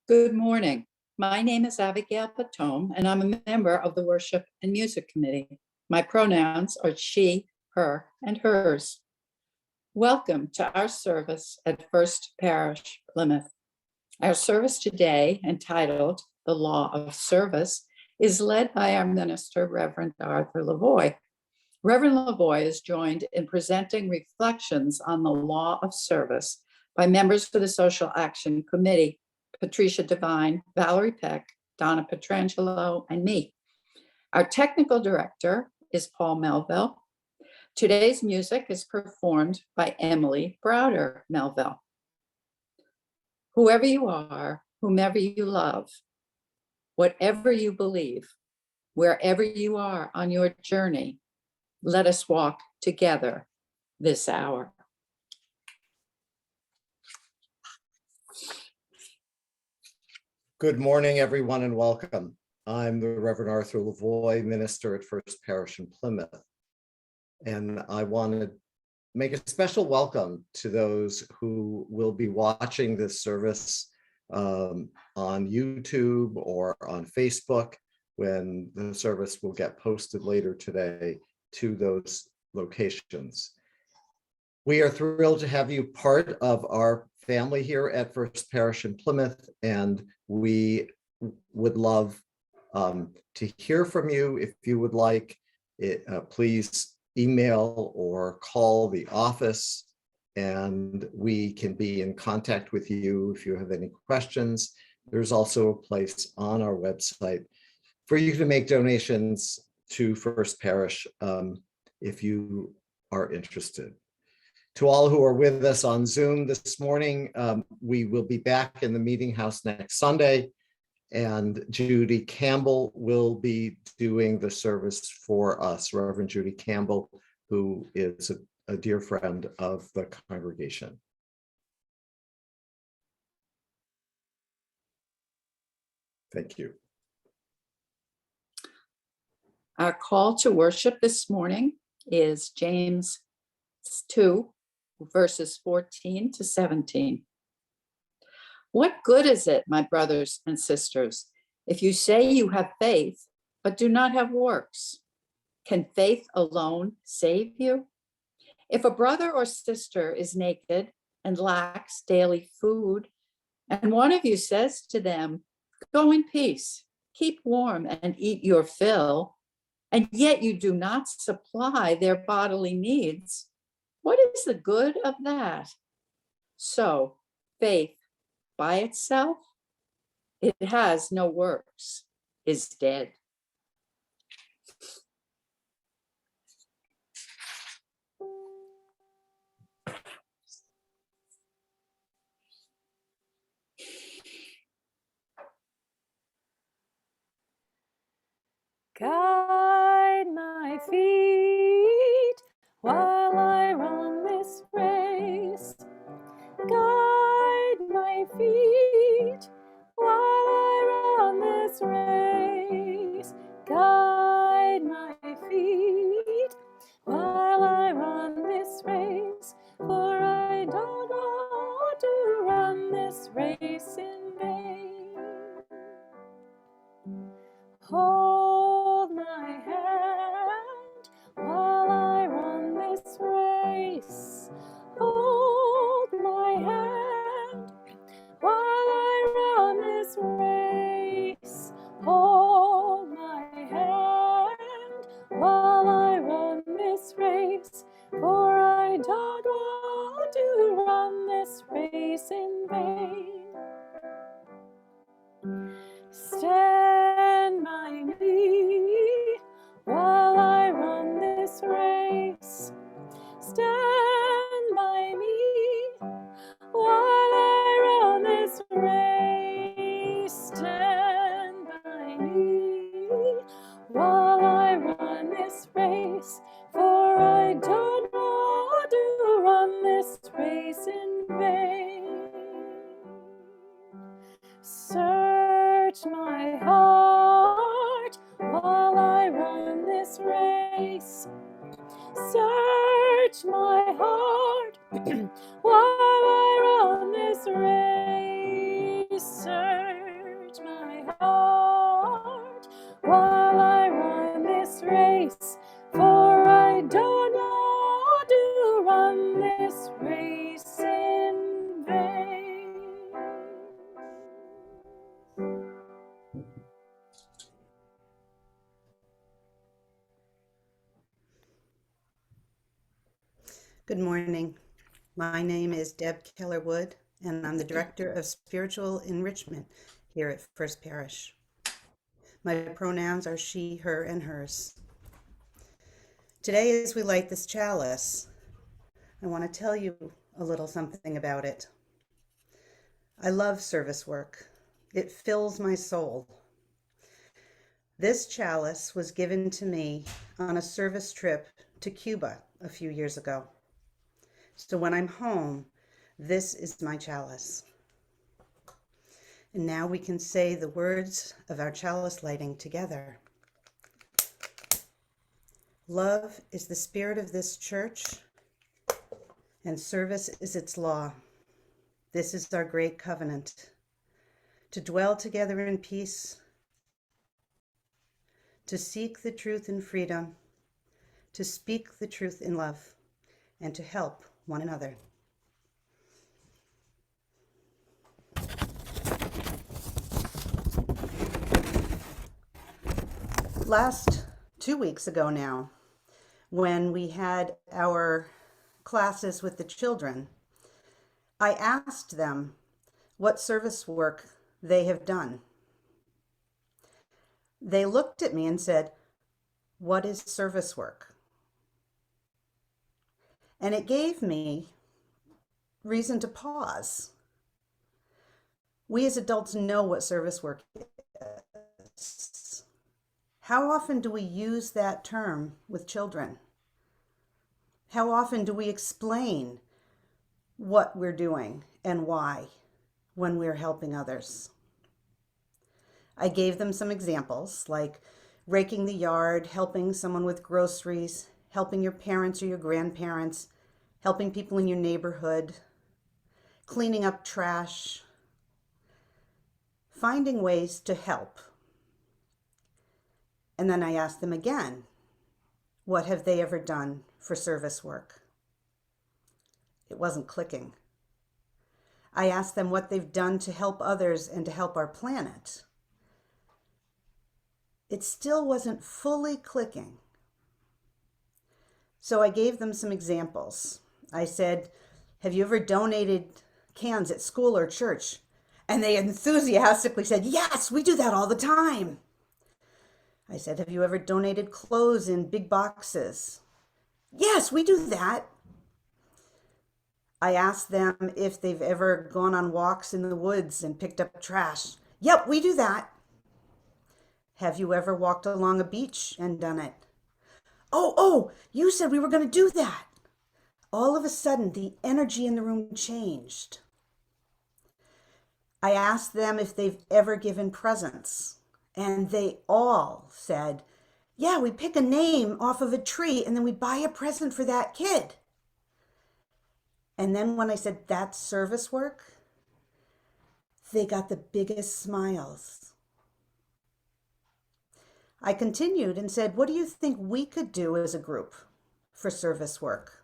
Good morning. My name is Abigail Bottome, and I'm a member of the Worship and Music Committee. My pronouns are she, her, and hers. Welcome to our service at First Parish Plymouth. Our service today, entitled The Law of Service, is led by our minister, Reverend Arthur Lavoie. Reverend Lavoie is joined in presenting reflections on the law of service by members of the Social Action Committee, Patricia, Devine, Valerie, Peck, Donna, Petrangelo, and me. Our technical director is Paul Melville. Today's music is performed by Emily Browder Melville. Whoever you are, whomever you love, whatever you believe, wherever you are on your journey, let us walk together this hour. Good morning, everyone, and welcome. I'm the Reverend Arthur Lavoie, minister at First Parish in Plymouth. And I want to make a special welcome to those who will be watching this service on YouTube or on Facebook when the service will get posted later today to those locations. We are thrilled to have you part of our family here at First Parish in Plymouth, and we would love to hear from you. If you would like it, please email or call the office, and we can be in contact with you if you have any questions. There's also a place on our website for you to make donations to First Parish if you are interested. To all who are with us on Zoom this morning, we will be back in the Meeting House next Sunday, and Judy Campbell will be doing the service for us, Reverend Judy Campbell, who is a dear friend of the congregation. Thank you. Our call to worship this morning is James 2, verses 14 to 17. What good is it, my brothers and sisters, if you say you have faith, but do not have works? Can faith alone save you? If a brother or sister is naked and lacks daily food, and one of you says to them, go in peace, keep warm and eat your fill, and yet you do not supply their bodily needs, what is the good of that? So faith by itself, it has no works, is dead. Guide my feet while I run this race. Guide my feet while I run this race. Guide my feet while I run this race. For I don't want to run this race in vain. Hold my race, for I don't want to run this race in vain. Stand by me while I run this race. Stand by me while I run this race. Stand by me while I run this race, for I don't want to run this race in vain. Search my heart while I run this race. Search my heart while I run this race. Search my heart while I run this race, for I don't want to run this race in vain. Good morning. My name is Deb Keller-Wood, and I'm the Director of Spiritual Enrichment here at First Parish. My pronouns are she, her, and hers. Today, as we light this chalice, I want to tell you a little something about it. I love service work. It fills my soul. This chalice was given to me on a service trip to Cuba a few years ago. So when I'm home, this is my chalice. And now we can say the words of our chalice lighting together. Love is the spirit of this church, and service is its law. This is our great covenant, to dwell together in peace, to seek the truth in freedom, to speak the truth in love, and to help one another. Last 2 weeks ago now, when we had our classes with the children, I asked them what service work they have done. They looked at me and said, "What is service work?" And it gave me reason to pause. We as adults know what service work is. How often do we use that term with children? How often do we explain what we're doing and why when we're helping others? I gave them some examples, like raking the yard, helping someone with groceries, helping your parents or your grandparents, helping people in your neighborhood, cleaning up trash, finding ways to help. And then I asked them again, what have they ever done for service work? It wasn't clicking. I asked them what they've done to help others and to help our planet. It still wasn't fully clicking. So I gave them some examples. I said, have you ever donated cans at school or church? And they enthusiastically said, yes, we do that all the time. I said, have you ever donated clothes in big boxes? Yes, we do that. I asked them if they've ever gone on walks in the woods and picked up trash. Yep, we do that. Have you ever walked along a beach and done it? Oh, you said we were going to do that. All of a sudden, the energy in the room changed. I asked them if they've ever given presents, and they all said, yeah, we pick a name off of a tree and then we buy a present for that kid. And then when I said, that's service work, they got the biggest smiles. I continued and said, what do you think we could do as a group for service work?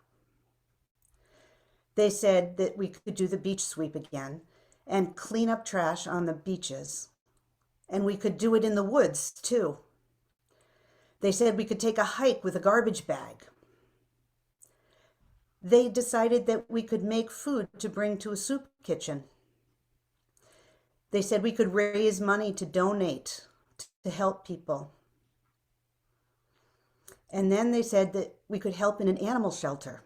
They said that we could do the beach sweep again and clean up trash on the beaches. And we could do it in the woods too. They said we could take a hike with a garbage bag. They decided that we could make food to bring to a soup kitchen. They said we could raise money to donate, to help people. And then they said that we could help in an animal shelter.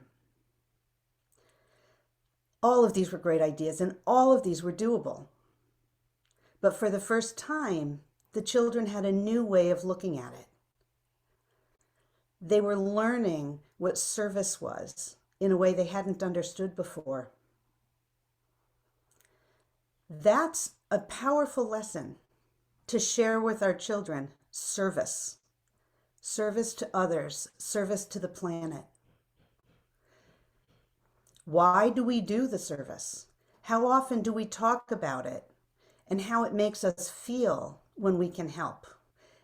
All of these were great ideas, and all of these were doable. But for the first time, the children had a new way of looking at it. They were learning what service was in a way they hadn't understood before. That's a powerful lesson to share with our children: service. Service to others, service to the planet. Why do we do the service? How often do we talk about it? And how it makes us feel when we can help?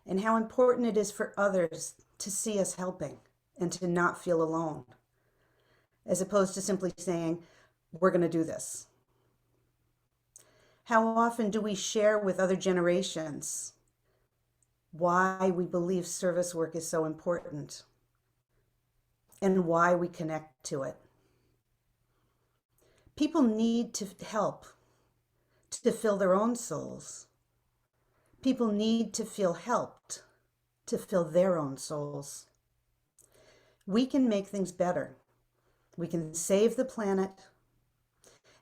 And how important it is for others to see us helping and to not feel alone, as opposed to simply saying, we're going to do this. How often do we share with other generations why we believe service work is so important and why we connect to it? People need to help to fill their own souls. People need to feel helped to fill their own souls. We can make things better. We can save the planet,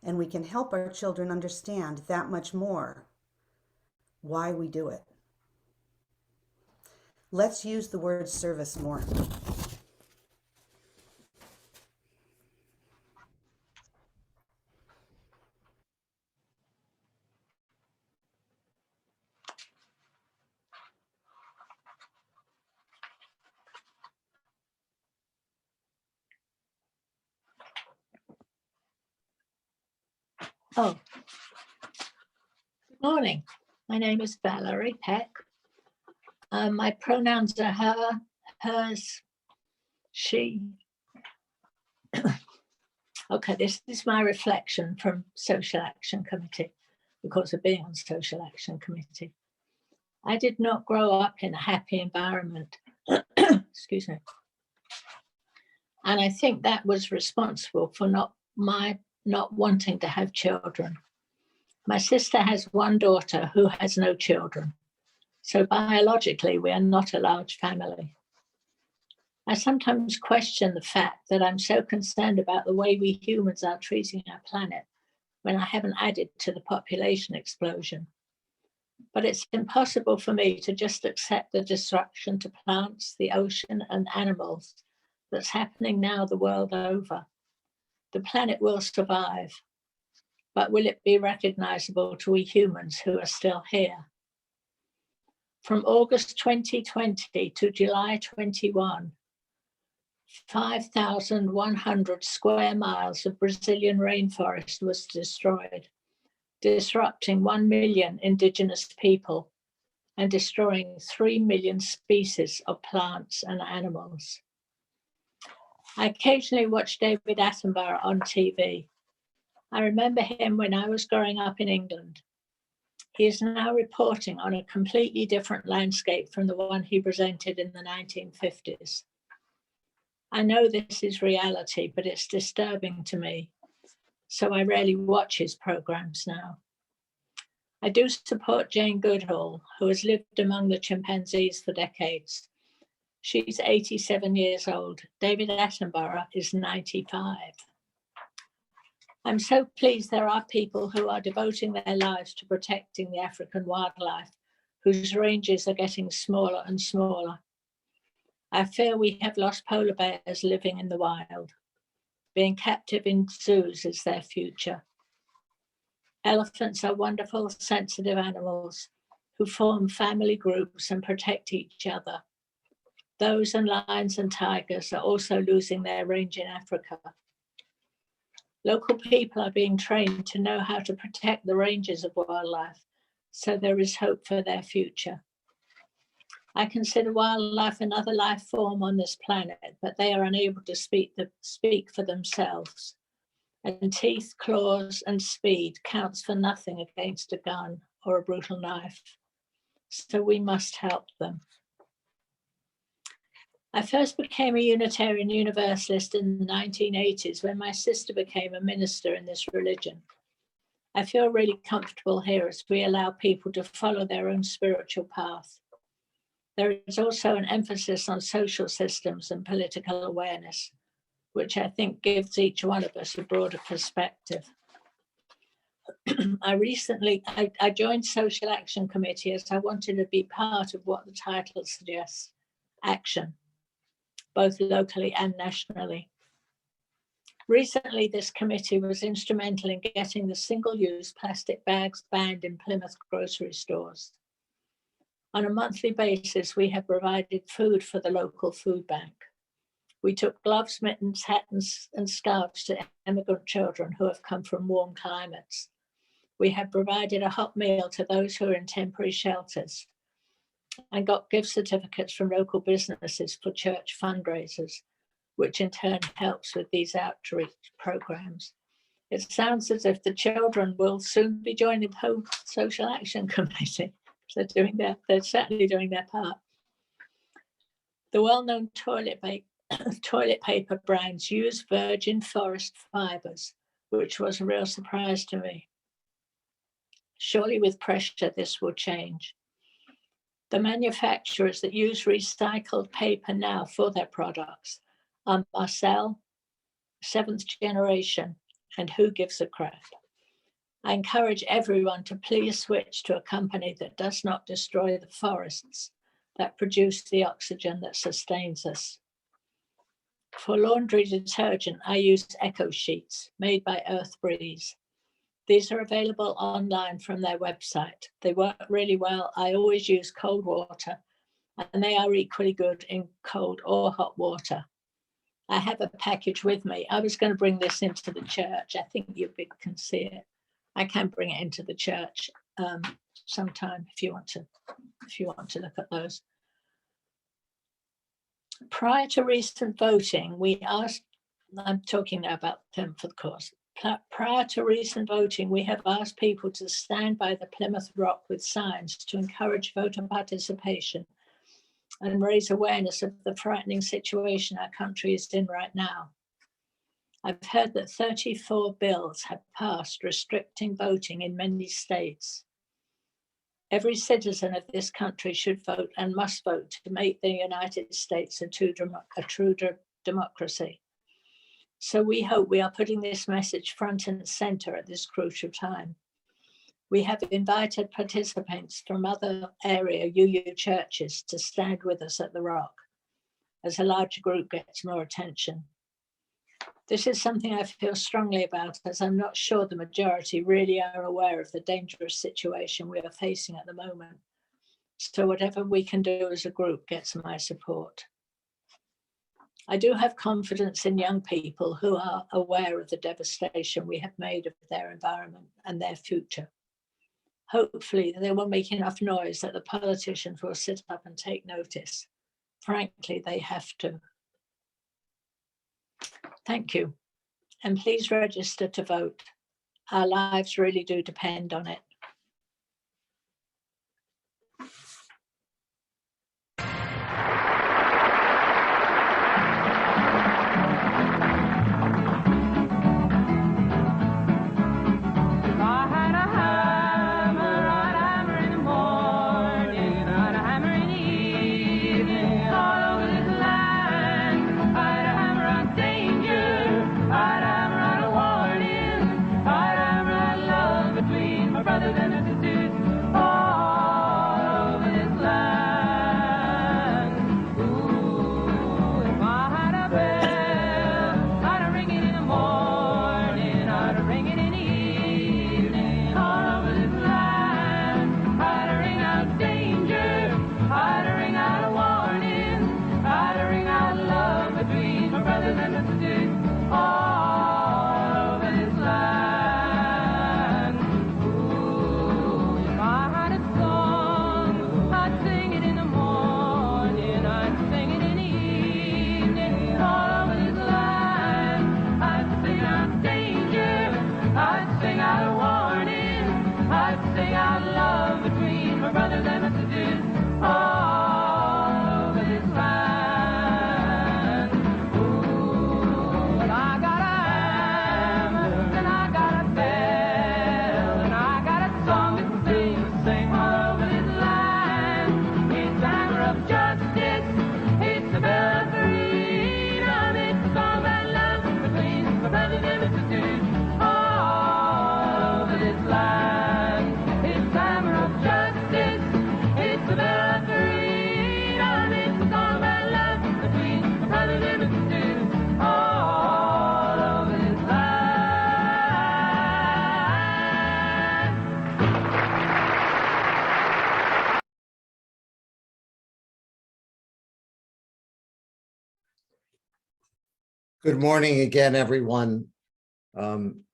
and we can help our children understand that much more why we do it. Let's use the word service more. Oh, good morning. My name is Valerie Peck. My pronouns are her, hers, she. Okay, this is my reflection from Social Action Committee, because of being on Social Action Committee. I did not grow up in a happy environment. Excuse me. And I think that was responsible for not wanting to have children. My sister has one daughter who has no children. So biologically, we are not a large family. I sometimes question the fact that I'm so concerned about the way we humans are treating our planet when I haven't added to the population explosion. But it's impossible for me to just accept the disruption to plants, the ocean, and animals that's happening now the world over. The planet will survive, but will it be recognizable to we humans who are still here? From August 2020 to July 21, 5,100 square miles of Brazilian rainforest was destroyed, disrupting 1 million indigenous people and destroying 3 million species of plants and animals. I occasionally watch David Attenborough on TV. I remember him when I was growing up in England. He is now reporting on a completely different landscape from the one he presented in the 1950s. I know this is reality, but it's disturbing to me, so I rarely watch his programs now. I do support Jane Goodall, who has lived among the chimpanzees for decades. She's 87 years old. David Attenborough is 95. I'm so pleased there are people who are devoting their lives to protecting the African wildlife, whose ranges are getting smaller and smaller. I fear we have lost polar bears living in the wild. Being captive in zoos is their future. Elephants are wonderful, sensitive animals who form family groups and protect each other. Those and lions and tigers are also losing their range in Africa. Local people are being trained to know how to protect the ranges of wildlife, so there is hope for their future. I consider wildlife another life form on this planet, but they are unable to speak for themselves. And teeth, claws, and speed counts for nothing against a gun or a brutal knife. So we must help them. I first became a Unitarian Universalist in the 1980s when my sister became a minister in this religion. I feel really comfortable here as we allow people to follow their own spiritual path. There is also an emphasis on social systems and political awareness, which I think gives each one of us a broader perspective. I joined Social Action Committee as I wanted to be part of what the title suggests, action, both locally and nationally. Recently, this committee was instrumental in getting the single-use plastic bags banned in Plymouth grocery stores. On a monthly basis, we have provided food for the local food bank. We took gloves, mittens, hats, and scarves to immigrant children who have come from warm climates. We have provided a hot meal to those who are in temporary shelters and got gift certificates from local businesses for church fundraisers, which in turn helps with these outreach programs. It sounds as if the children will soon be joining the Social Action Committee. They're certainly doing their part. The well-known toilet paper brands use virgin forest fibers, which was a real surprise to me. Surely with pressure, this will change. The manufacturers that use recycled paper now for their products are Marcel, Seventh Generation, and Who Gives a Crap. I encourage everyone to please switch to a company that does not destroy the forests that produce the oxygen that sustains us. For laundry detergent, I use Eco Sheets made by Earth Breeze. These are available online from their website. They work really well. I always use cold water, and they are equally good in cold or hot water. I have a package with me. I was going to bring this into the church. I think you can see it. I can bring it into the church sometime if you want to look at those. Prior to recent voting, we asked, I'm talking now about Plymouth, of course. Prior to recent voting, we have asked people to stand by the Plymouth Rock with signs to encourage voter participation and raise awareness of the frightening situation our country is in right now. I've heard that 34 bills have passed restricting voting in many states. Every citizen of this country should vote and must vote to make the United States a true democracy. So we hope we are putting this message front and center at this crucial time. We have invited participants from other area UU churches to stand with us at the Rock as a larger group gets more attention. This is something I feel strongly about, as I'm not sure the majority really are aware of the dangerous situation we are facing at the moment. So whatever we can do as a group gets my support. I do have confidence in young people who are aware of the devastation we have made of their environment and their future. Hopefully they will make enough noise that the politicians will sit up and take notice. Frankly, they have to. Thank you. And please register to vote. Our lives really do depend on it. Brother Good morning again, everyone. One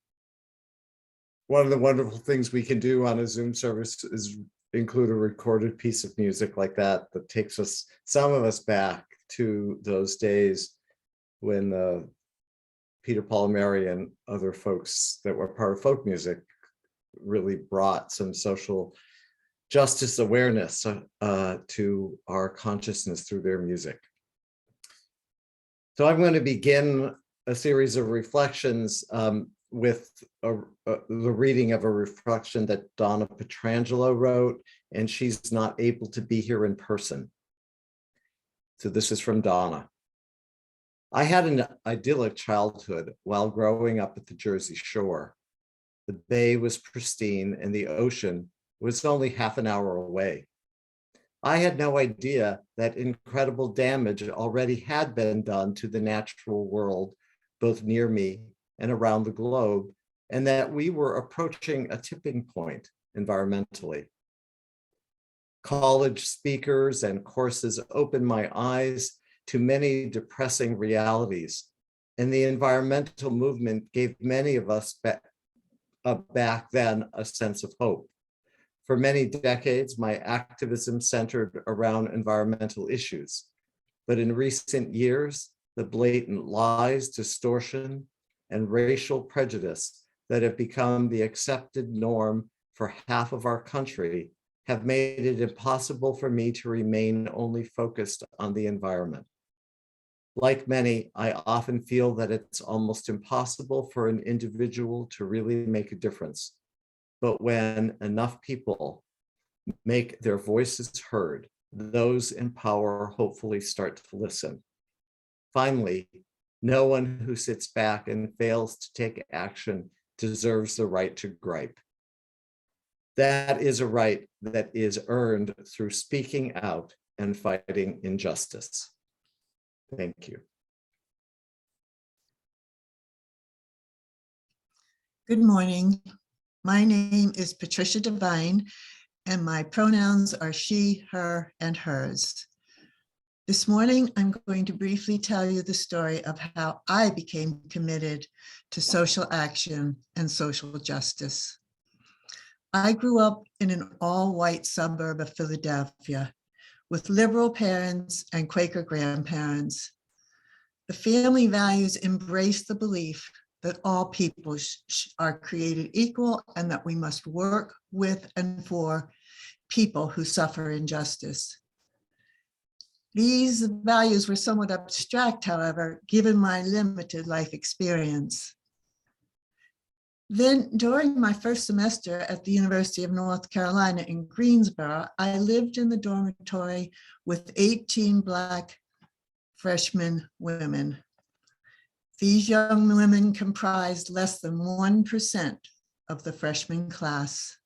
of the wonderful things we can do on a Zoom service is include a recorded piece of music like that takes us, some of us, back to those days when Peter, Paul, and Mary and other folks that were part of folk music really brought some social justice awareness to our consciousness through their music. So I'm going to begin a series of reflections with the reading of a reflection that Donna Petrangelo wrote, and she's not able to be here in person. So this is from Donna. I had an idyllic childhood while growing up at the Jersey Shore. The bay was pristine and the ocean was only half an hour away. I had no idea that incredible damage already had been done to the natural world, both near me and around the globe, and that we were approaching a tipping point environmentally. College speakers and courses opened my eyes to many depressing realities, and the environmental movement gave many of us back then a sense of hope. For many decades, my activism centered around environmental issues, but in recent years, the blatant lies, distortion, and racial prejudice that have become the accepted norm for half of our country have made it impossible for me to remain only focused on the environment. Like many, I often feel that it's almost impossible for an individual to really make a difference. But when enough people make their voices heard, those in power hopefully start to listen. Finally, no one who sits back and fails to take action deserves the right to gripe. That is a right that is earned through speaking out and fighting injustice. Thank you. Good morning. My name is Patricia Devine, and my pronouns are she, her, and hers. This morning, I'm going to briefly tell you the story of how I became committed to social action and social justice. I grew up in an all-white suburb of Philadelphia with liberal parents and Quaker grandparents. The family values embrace the belief that all people are created equal and that we must work with and for people who suffer injustice. These values were somewhat abstract, however, given my limited life experience. Then, during my first semester at the University of North Carolina in Greensboro, I lived in the dormitory with 18 Black freshman women. These young women comprised less than 1% of the freshman class.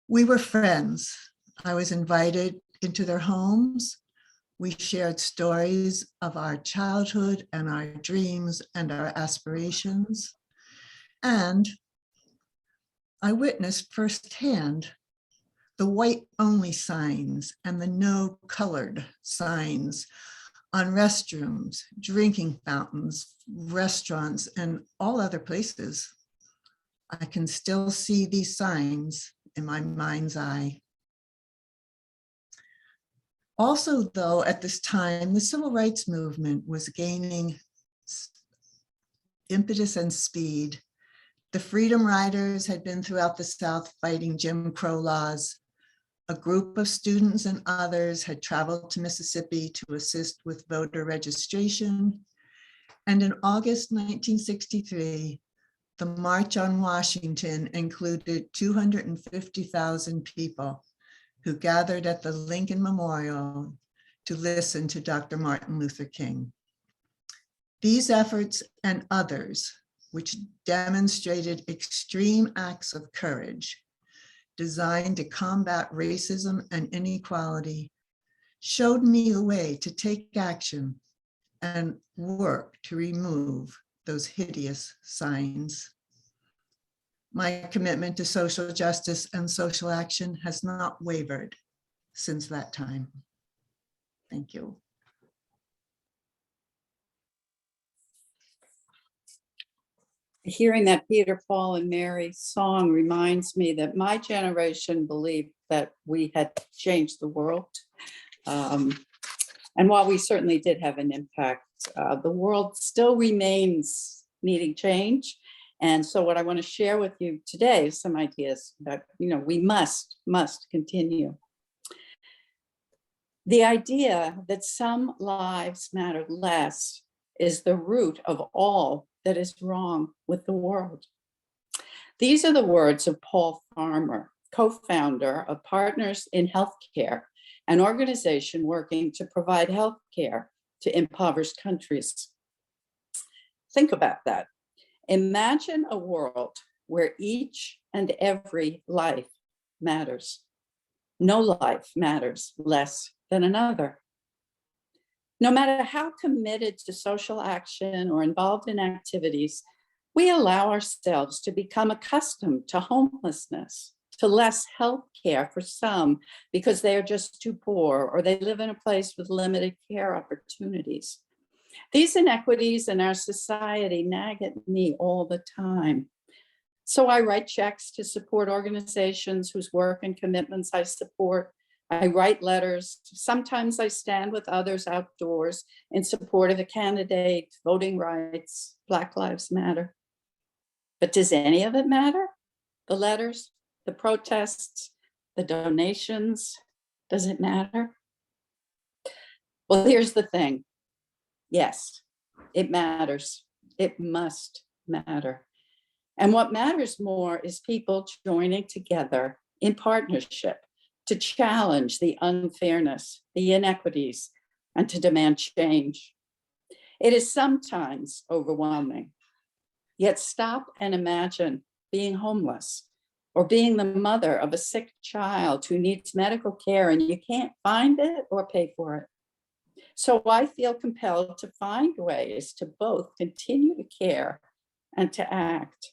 We were friends. I was invited into their homes. We shared stories of our childhood and our dreams and our aspirations. And I witnessed firsthand the white-only signs and the no-colored signs on restrooms, drinking fountains, restaurants, and all other places. I can still see these signs in my mind's eye. Also, though, at this time, the civil rights movement was gaining impetus and speed. The Freedom Riders had been throughout the South fighting Jim Crow laws. A group of students and others had traveled to Mississippi to assist with voter registration. And in August 1963, the March on Washington included 250,000 people who gathered at the Lincoln Memorial to listen to Dr. Martin Luther King. These efforts and others, which demonstrated extreme acts of courage designed to combat racism and inequality, showed me the way to take action and work to remove those hideous signs. My commitment to social justice and social action has not wavered since that time. Thank you. Hearing that Peter, Paul, and Mary song reminds me that my generation believed that we had changed the world. And while we certainly did have an impact, the world still remains needing change. And so what I want to share with you today is some ideas that, we must continue. The idea that some lives matter less is the root of all that is wrong with the world. These are the words of Paul Farmer, co-founder of Partners in Healthcare, an organization working to provide healthcare to impoverished countries. Think about that. Imagine a world where each and every life matters. No life matters less than another. No matter how committed to social action or involved in activities, we allow ourselves to become accustomed to homelessness, to less health care for some because they are just too poor or they live in a place with limited care opportunities. These inequities in our society nag at me all the time. So I write checks to support organizations whose work and commitments I support. I write letters. Sometimes I stand with others outdoors in support of a candidate, voting rights, Black Lives Matter. But does any of it matter? The letters, the protests, the donations, does it matter? Well, here's the thing. Yes, it matters. It must matter. And what matters more is people joining together in partnership to challenge the unfairness, the inequities, and to demand change. It is sometimes overwhelming. Yet stop and imagine being homeless or being the mother of a sick child who needs medical care and you can't find it or pay for it. So I feel compelled to find ways to both continue to care and to act.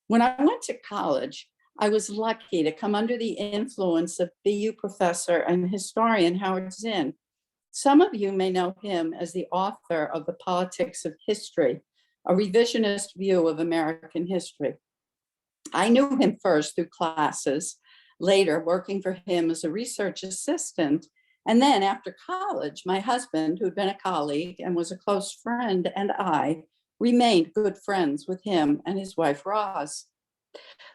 When I went to college, I was lucky to come under the influence of BU professor and historian Howard Zinn. Some of you may know him as the author of The Politics of History, a revisionist view of American history. I knew him first through classes, later working for him as a research assistant. And then after college, my husband, who'd been a colleague and was a close friend, and I remained good friends with him and his wife, Roz.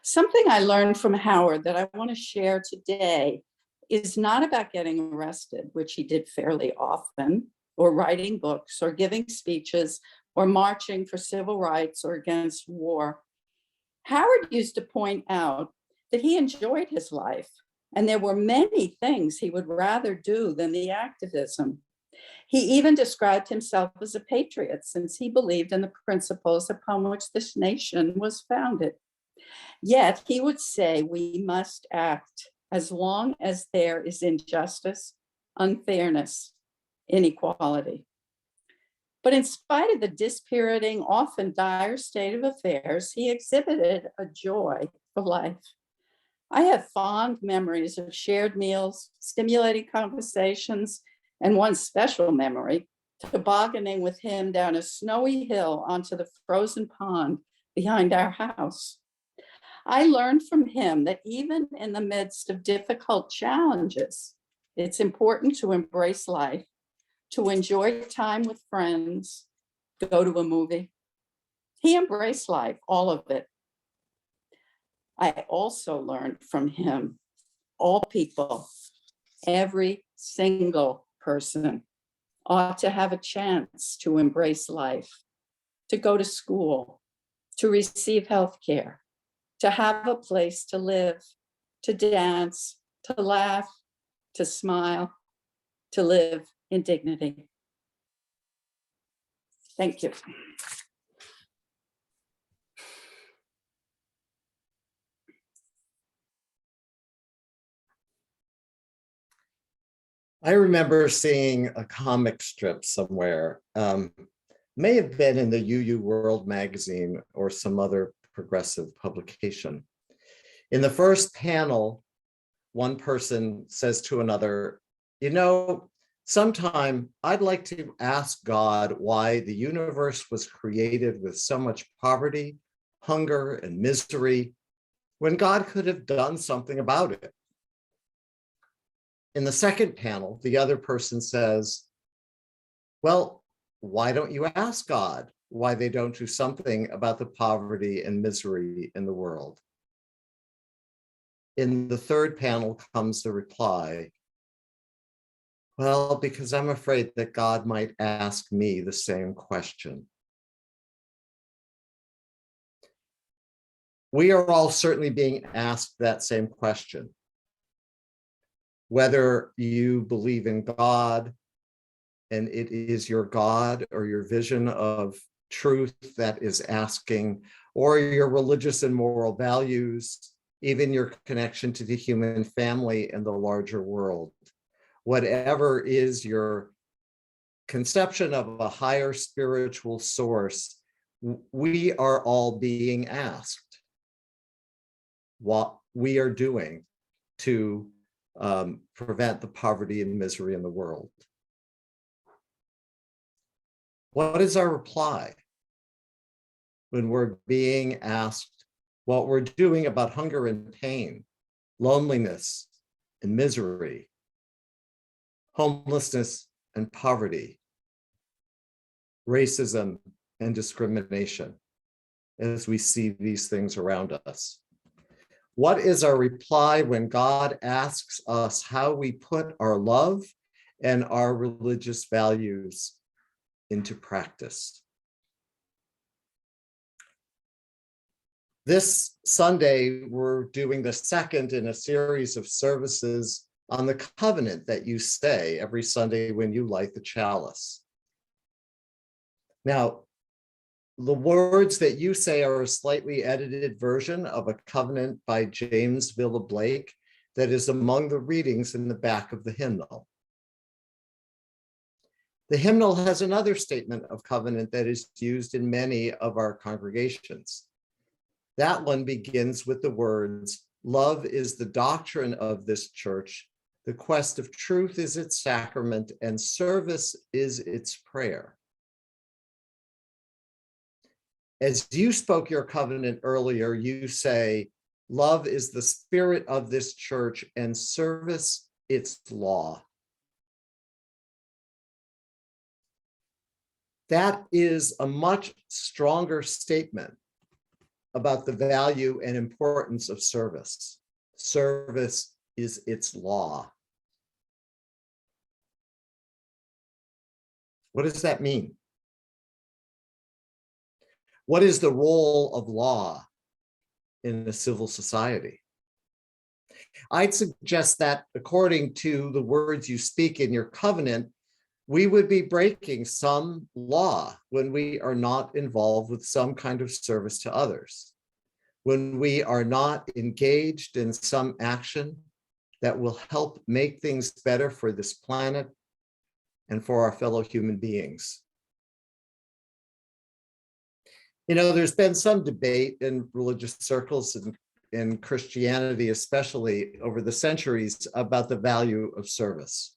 Something I learned from Howard that I want to share today is not about getting arrested, which he did fairly often, or writing books, or giving speeches, or marching for civil rights or against war. Howard used to point out that he enjoyed his life, and there were many things he would rather do than the activism. He even described himself as a patriot since he believed in the principles upon which this nation was founded. Yet he would say we must act as long as there is injustice, unfairness, inequality. But in spite of the dispiriting, often dire state of affairs, he exhibited a joy for life. I have fond memories of shared meals, stimulating conversations, and one special memory, tobogganing with him down a snowy hill onto the frozen pond behind our house. I learned from him that even in the midst of difficult challenges, it's important to embrace life, to enjoy time with friends, to go to a movie. He embraced life, all of it. I also learned from him, all people, every single person ought to have a chance to embrace life, to go to school, to receive health care, to have a place to live, to dance, to laugh, to smile, to live in dignity. Thank you. I remember seeing a comic strip somewhere, may have been in the UU World magazine or some other progressive publication. In the first panel, one person says to another, you know, Sometime I'd like to ask God why the universe was created with so much poverty, hunger, and misery when God could have done something about it. In the second panel, the other person says, well, why don't you ask God why they don't do something about the poverty and misery in the world? In the third panel comes the reply, well, because I'm afraid that God might ask me the same question. We are all certainly being asked that same question. Whether you believe in God and it is your God or your vision of truth that is asking, or your religious and moral values, even your connection to the human family and the larger world. Whatever is your conception of a higher spiritual source, we are all being asked what we are doing to prevent the poverty and misery in the world. What is our reply when we're being asked what we're doing about hunger and pain, loneliness and misery, homelessness and poverty, racism and discrimination, as we see these things around us? What is our reply when God asks us how we put our love and our religious values into practice? This Sunday, we're doing the second in a series of services on the covenant that you say every Sunday when you light the chalice. Now, the words that you say are a slightly edited version of a covenant by James Villa Blake that is among the readings in the back of the hymnal. The hymnal has another statement of covenant that is used in many of our congregations. That one begins with the words, "Love is the doctrine of this church, the quest of truth is its sacrament, and service is its prayer." As you spoke your covenant earlier, you say, "Love is the spirit of this church, and service its law." That is a much stronger statement about the value and importance of service. Service is its law. What does that mean? What is the role of law in a civil society? I'd suggest that according to the words you speak in your covenant, we would be breaking some law when we are not involved with some kind of service to others, when we are not engaged in some action that will help make things better for this planet and for our fellow human beings. You know, there's been some debate in religious circles and in Christianity, especially over the centuries, about the value of service.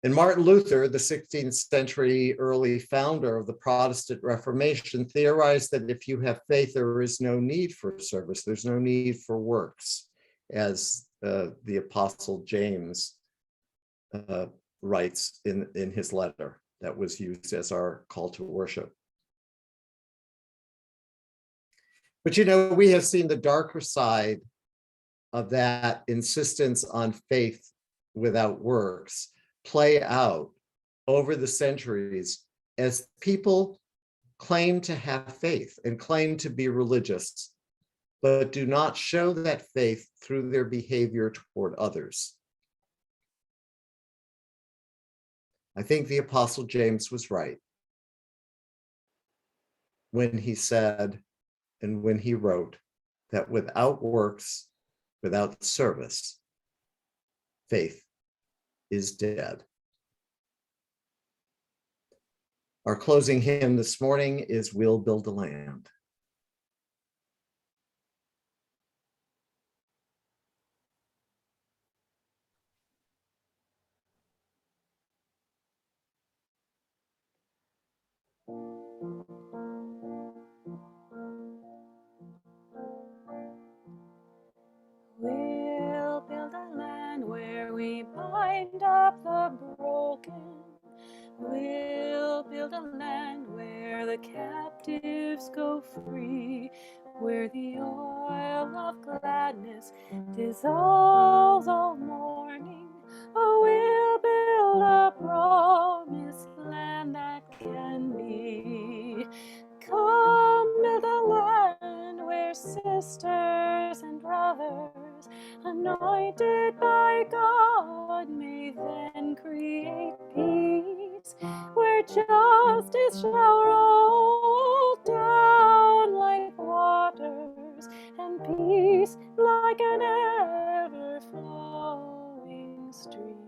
And Martin Luther, the 16th century early founder of the Protestant Reformation, theorized that if you have faith, there is no need for service. There's no need for works, as the Apostle James writes in his letter that was used as our call to worship. But you know, we have seen the darker side of that insistence on faith without works play out over the centuries as people claim to have faith and claim to be religious, but do not show that faith through their behavior toward others. I think the Apostle James was right when he said and when he wrote that without works, without service, faith is dead. Our closing hymn this morning is "We'll Build a Land." build a land where the captives go free, where the oil of gladness dissolves all mourning. Oh, we'll build a promised land that can be. Come build a land where sisters and brothers, anointed by God, may then create peace, where justice shall roll down like waters, and peace like an ever-flowing stream.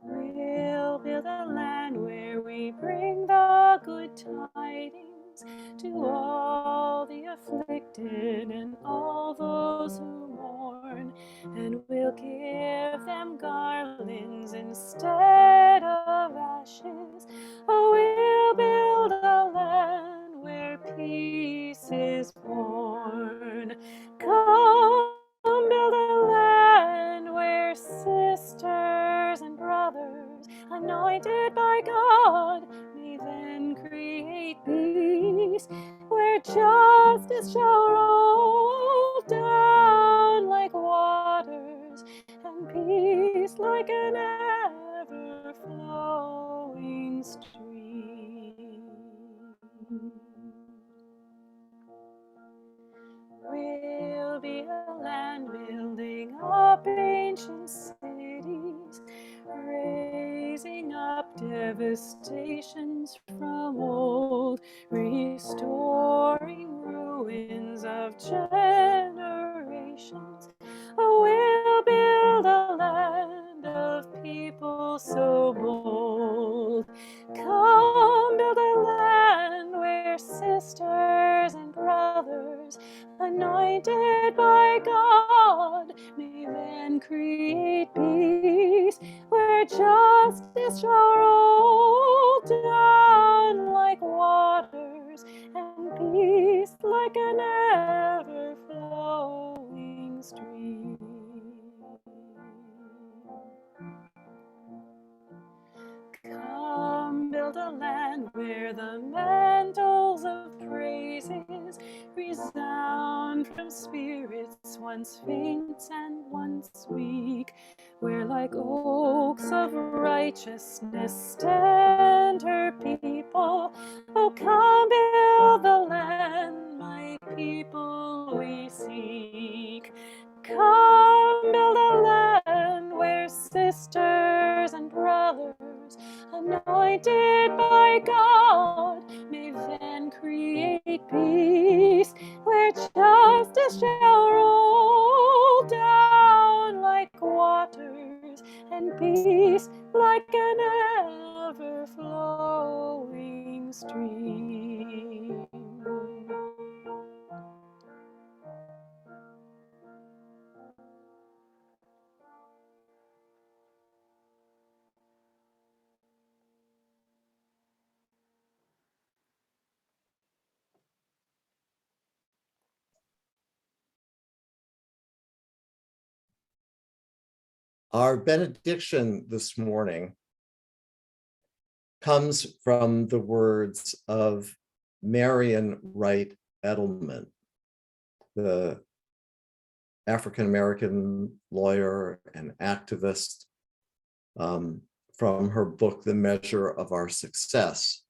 We'll build a land where we bring the good tidings to all the afflicted and all those who mourn, and we'll give them garlands instead of ashes. Oh, we'll build a land where peace is born. Come build a land where sisters and brothers, anointed by God, may then create peace, where justice shall roll down like waters, and peace like an ever-flowing stream. We'll be a land building up ancient cities, raising up devastations from old, restoring ruins of generations. Oh, we'll build a land of people so bold. Come build a land where sisters and brothers, anointed by God, may then create peace, where justice shall roll down like waters, and peace like an ever-flowing stream. Come build a land where the mantles of praises resound from spirits once faint and once weak, where like oaks of righteousness stand her people. Oh, come build the land, my people we seek. Come build a land where sisters and brothers, anointed by God, may then create peace, where justice shall roll down like waters, and peace like an ever-flowing stream. Our benediction this morning comes from the words of Marion Wright Edelman, the African-American lawyer and activist, from her book, The Measure of Our Success,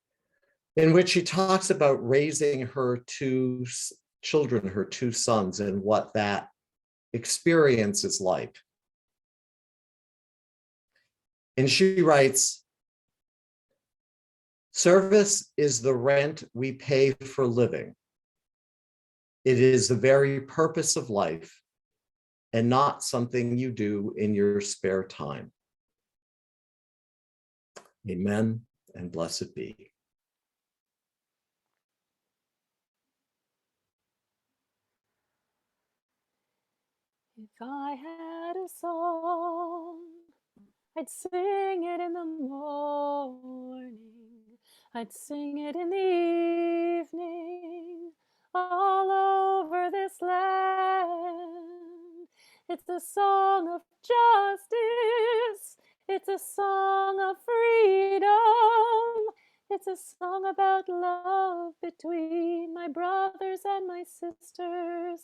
in which she talks about raising her two children, her two sons, and what that experience is like. And she writes, "Service is the rent we pay for living. It is the very purpose of life and not something you do in your spare time." Amen and blessed be. If I had a song, I'd sing it in the morning, I'd sing it in the evening, all over this land. It's the song of justice, It's a song of freedom. It's a song about love between my brothers and my sisters.